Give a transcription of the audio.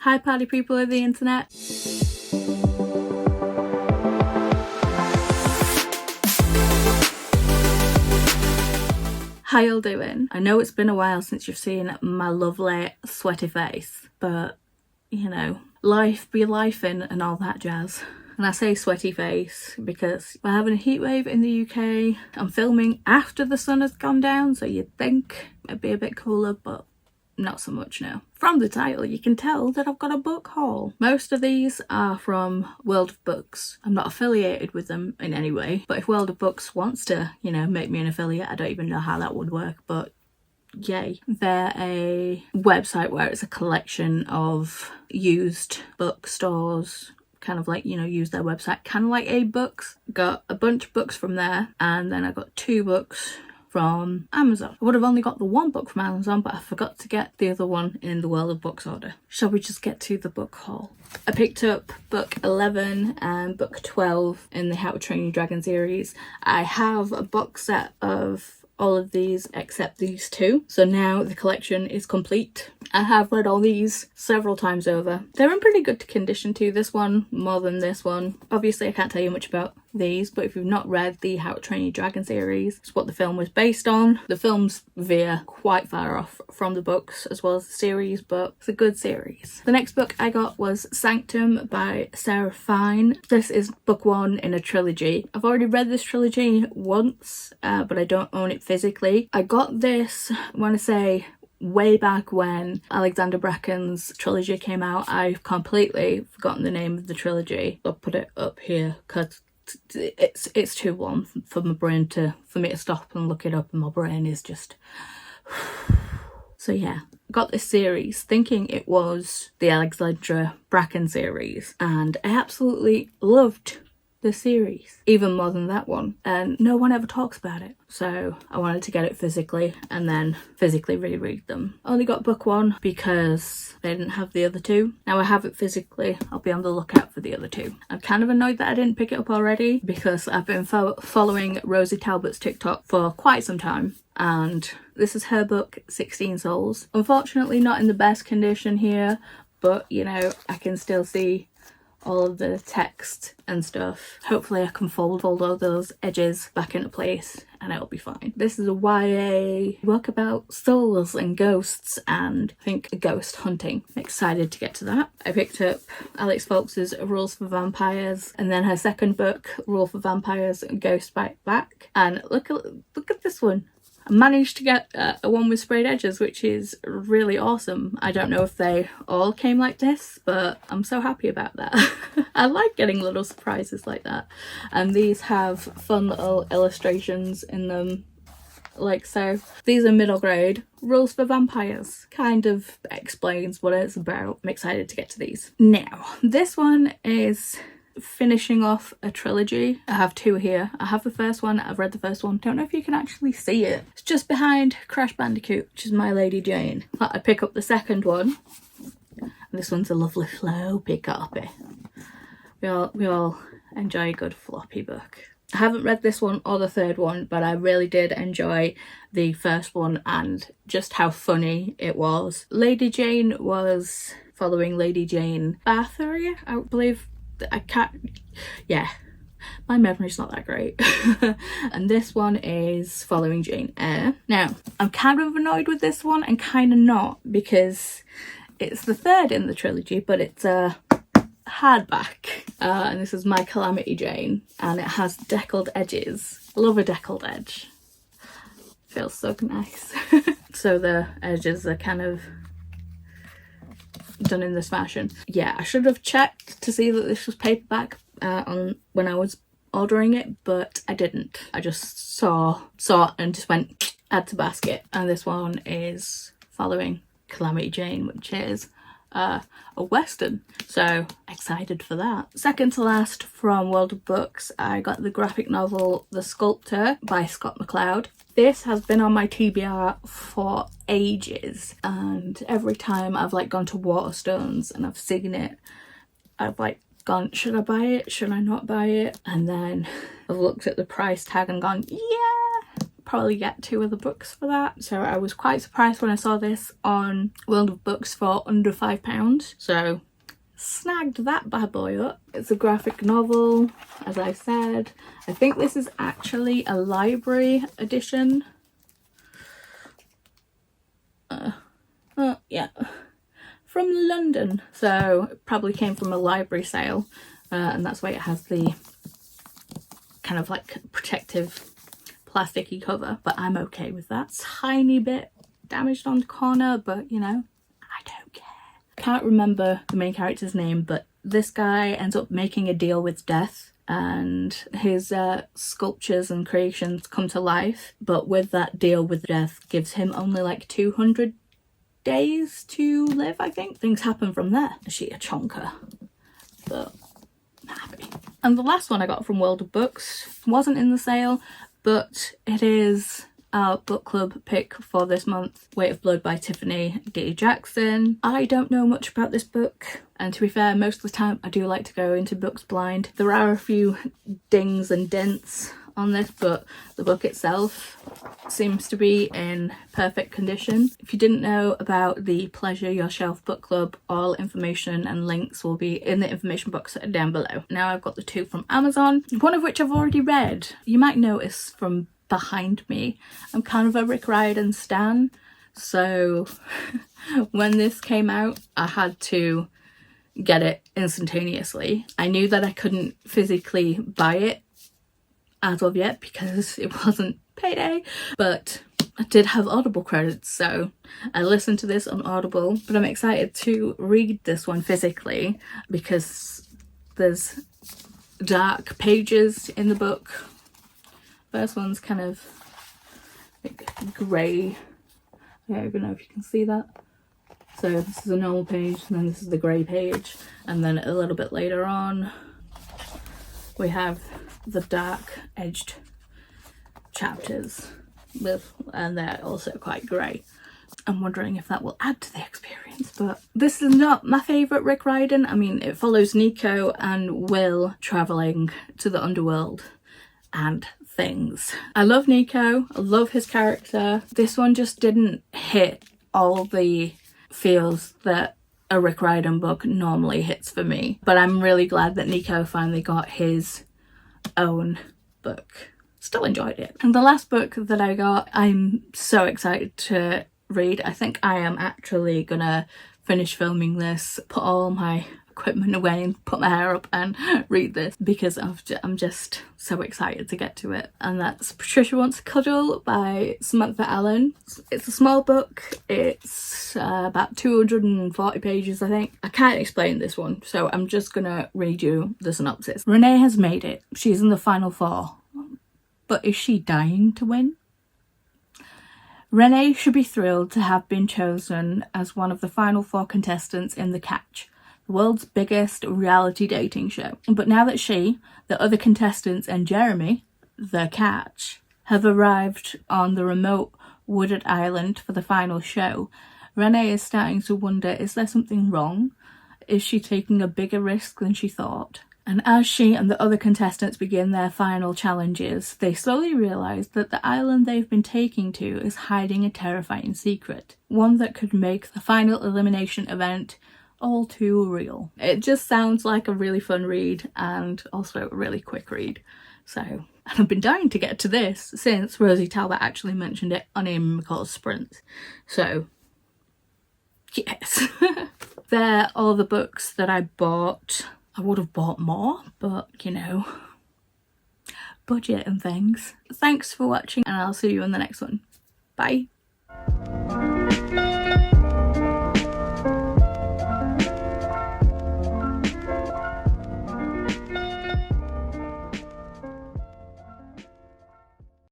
Hi party people of the internet. How y'all doing? I know it's been a while since you've seen my lovely sweaty face, but you know, life be lifing and all that jazz. And I say sweaty face because we're having a heat wave in the UK. I'm filming after the sun has gone down, so you'd think it'd be a bit cooler, but not so much now. From the title, you can tell that I've got a book haul. Most of these are from World of Books. I'm not affiliated with them in any way, but if World of Books wants to, you know, make me an affiliate, I don't even know how that would work, but yay. They're a website where it's a collection of used bookstores, kind of like, you know, use their website, kind of like A-Books. Got a bunch of books from there, and then I got 2 books from Amazon. I would have only got the 1 book from Amazon, but I forgot to get the other one in the World of Books order. Shall we just get to the book haul? I picked up book 11 and book 12 in the How to Train Your Dragon series. I have a box set of all of these except these 2, so now the collection is complete. I have read all these several times over. They're in pretty good condition too, this one more than this one. Obviously I can't tell you much about these, but if you've not read the How to Train Your Dragon series, it's what the film was based on. The films veer quite far off from the books as well as the series, but it's a good series. The next book I got was Sanctum by Sarah Fine. This is book 1 in a trilogy. I've already read this trilogy once, but I don't own it physically. I got this, I want to say, way back when Alexander Bracken's trilogy came out. I've completely forgotten the name of the trilogy. I'll put it up here because it's too long for my brain for me to stop and look it up, and my brain is just so yeah. Got this series thinking it was the Alexandra Bracken series, and I absolutely loved the series even more than that one, and no one ever talks about it, so I wanted to get it physically and then physically reread them. Only got book 1 because they didn't have the other 2. Now I have it physically. I'll be on the lookout for the other 2. I'm kind of annoyed that I didn't pick it up already because I've been following Rosie Talbot's TikTok for quite some time, and this is her book 16 Souls. Unfortunately not in the best condition here, but you know, I can still see all of the text and stuff. Hopefully I can fold all of those edges back into place and it'll be fine. This is a YA book about souls and ghosts and I think ghost hunting. I'm excited to get to that. I picked up Alex Folks's Rules for Vampires and then her second book, Rule for Vampires and Ghost Bite Back, and look at this one. I managed to get a one with sprayed edges, which is really awesome. I don't know if they all came like this, but I'm so happy about that. I like getting little surprises like that. And these have fun little illustrations in them, like so. These are middle grade. Rules for Vampires kind of explains what it's about. I'm excited to get to these. Now, this one is finishing off a trilogy. I have 2 here. I have the first one. I've read the first one. Don't know if you can actually see it. It's just behind Crash Bandicoot, which is My Lady Jane. I pick up the second one. And this one's a lovely floppy copy. We all enjoy a good floppy book. I haven't read this one or the third one, but I really did enjoy the first one and just how funny it was. Lady Jane was following Lady Jane Bathory, I believe. I can't, yeah, my memory's not that great. And this one is following Jane Eyre. Now, I'm kind of annoyed with this one and kind of not, because it's the third in the trilogy, but it's a hardback. And this is My Calamity Jane, and it has deckled edges. I love a deckled edge. Feels so nice. So the edges are kind of done in this fashion. Yeah, I should have checked to see that this was paperback when I was ordering it, but I didn't. I just saw it and just went add to basket. And this one is following Calamity Jane, which is a western, so excited for that. Second to last from World of Books, I got the graphic novel The Sculptor by Scott McCloud. This has been on my TBR for ages, and every time I've like gone to Waterstones and I've seen it, I've like gone, should I buy it? Should I not buy it? And then I've looked at the price tag and gone, yeah, probably get 2 other books for that. So I was quite surprised when I saw this on World of Books for under £5. So snagged that bad boy up. It's a graphic novel, as I said. I think this is actually a library edition. Yeah, from London, so it probably came from a library sale, and that's why it has the kind of like protective plasticky cover, but I'm okay with that. Tiny bit damaged on the corner, but you know, I don't care. Can't remember the main character's name, but this guy ends up making a deal with death, and his sculptures and creations come to life, but with that deal with death gives him only like 200 days to live, I think. Things happen from there. Is she a chonker? But I'm happy. And the last one I got from World of Books wasn't in the sale, but it is our book club pick for this month. Weight of Blood by Tiffany D. Jackson. I don't know much about this book, and to be fair, most of the time I do like to go into books blind. There are a few dings and dents on this, but the book itself seems to be in perfect condition. If you didn't know about the Pleasure Your Shelf book club, all information and links will be in the information box down below. Now I've got the 2 from Amazon, one of which I've already read. You might notice from behind me, I'm kind of a Rick Riordan stan, so when this came out I had to get it instantaneously. I knew that I couldn't physically buy it as of yet because it wasn't payday, but I did have Audible credits, so I listened to this on Audible. But I'm excited to read this one physically because there's dark pages in the book. First one's kind of like grey. I don't even know if you can see that. So this is a normal page, and then this is the grey page, and then a little bit later on we have the dark edged chapters and they're also quite grey. I'm wondering if that will add to the experience, but this is not my favourite Rick Riordan. I mean, it follows Nico and Will travelling to the underworld and things. I love Nico, I love his character. This one just didn't hit all the feels that a Rick Riordan book normally hits for me, but I'm really glad that Nico finally got his own book. Still enjoyed it. And the last book that I got, I'm so excited to read. I think I am actually gonna finish filming this, put all my equipment away and put my hair up and read this because I'm just so excited to get to it. And that's Patricia Wants a Cuddle by Samantha Allen. It's a small book. It's about 240 pages, I think. I can't explain this one, so I'm just gonna read you the synopsis. Renee has made it. She's in the final 4. But is she dying to win? Renee should be thrilled to have been chosen as one of the final 4 contestants in The Catch, the world's biggest reality dating show. But now that she, the other contestants, and Jeremy, The Catch, have arrived on the remote wooded island for the final show, Renee is starting to wonder, is there something wrong? Is she taking a bigger risk than she thought? And as she and the other contestants begin their final challenges, they slowly realise that the island they've been taking to is hiding a terrifying secret, one that could make the final elimination event all too real. It just sounds like a really fun read and also a really quick read. So, and I've been dying to get to this since Rosie Talbot actually mentioned it on Amy McCall's Sprint. So, yes. They're all the books that I bought. I would have bought more, but you know, budget and things. Thanks for watching, and I'll see you in the next one. Bye.